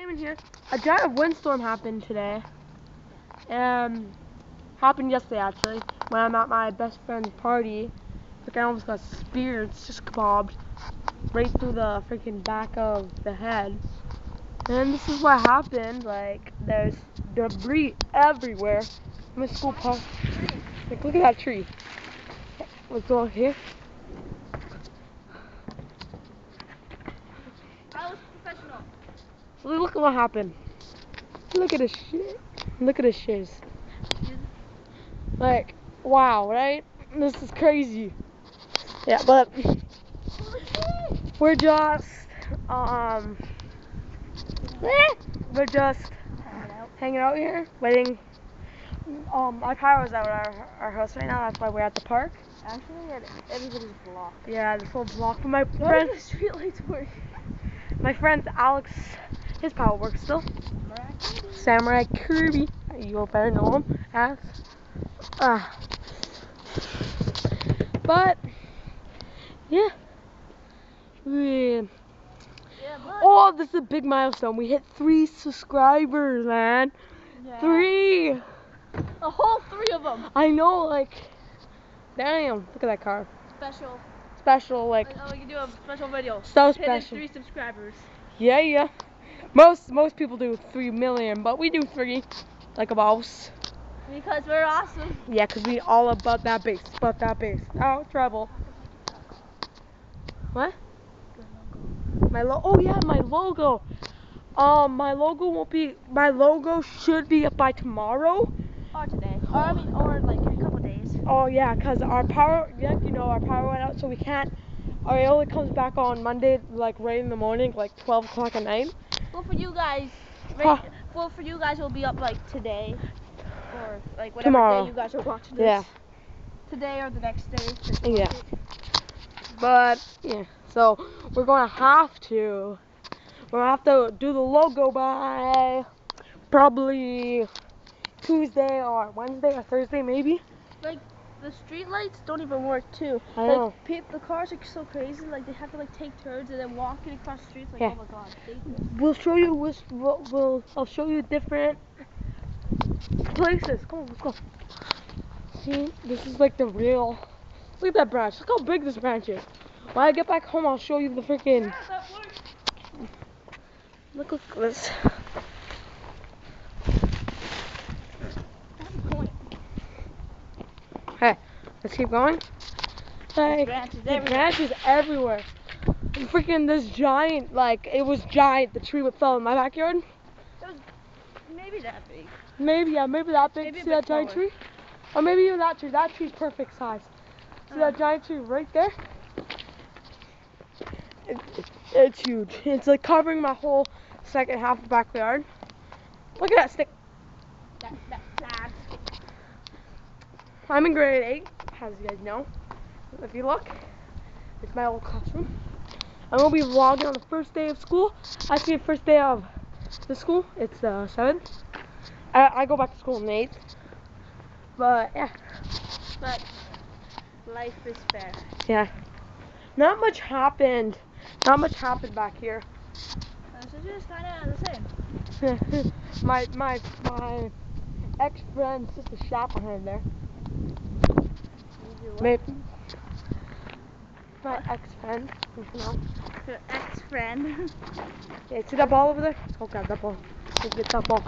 In here, a giant windstorm happened today. Happened yesterday actually when I'm at my best friend's party. Like I almost got speared. It's just kebabbed right through the freaking back of the head. And this is what happened. Like there's debris everywhere. My school park. Like look at that tree. Let's go here. I was professional. Look at what happened. Look at this shit. Look at this shiz. Like, wow, right? This is crazy. Yeah, but we're just hanging out here, waiting. My power's out at our house right now. That's why we're at the park. Actually, everybody's blocked. Yeah, this whole block. But my friend, the street lights work. My friend Alex, his power works still. Samurai Kirby. You better know him as. But yeah. Oh, this is a big milestone. We hit 3 subscribers, man. Yeah. 3. A whole 3 of them. I know, like, damn. Look at that car. Special, like. Oh, we can do a special video. So Hitting special. 3 subscribers. Yeah. Most people do 3 million, but we do 3, like a boss. Because we're awesome. Yeah, because we all about that bass, Oh, trouble. What? Oh yeah, my logo. My logo should be up by tomorrow. Or today. Or like in a couple days. Oh yeah, because our power went out, so we can't. It only comes back on Monday, like right in the morning, like 12 o'clock at night. Well, for you guys, it'll be up like today, or like whatever Tomorrow. day you guys are watching this. Yeah. Today or the next day. Yeah. But yeah, so we're gonna have to do the logo by probably Tuesday or Wednesday or Thursday maybe. Like the street lights don't even work too. I know. Like the cars are so crazy. Like they have to like take turns and then walking across the streets. Like Yeah. oh my god. We'll show you. I'll show you different places. Come on, let's go. See, this is like the real. Look at that branch. Look how big this branch is. When I get back home, I'll show you the freaking. Yeah, that works. Look at this. Hey, let's keep going. Like, the branch is everywhere. And freaking this giant, like it was giant. The tree would fell in my backyard. Maybe that big. Maybe that big. Maybe See that giant tree? Or maybe even that tree. That tree's perfect size. See that giant tree right there? It's huge. It's like covering my whole second half of the backyard. Look at that stick. That flag. I'm in grade 8, as you guys know. If you look, it's my old classroom. I'm gonna be vlogging on the first day of school. Actually, the first day of the school. It's the 7th. I go back to school on the 8th. But yeah. But life is fair. Yeah. Not much happened. Not much happened back here. It's just kind of the same. my ex-friend just a shot behind there. Maybe. My ex-friend. You know. Your ex-friend. Yeah, see that ball over there? Let's go grab that ball. Let's get that ball.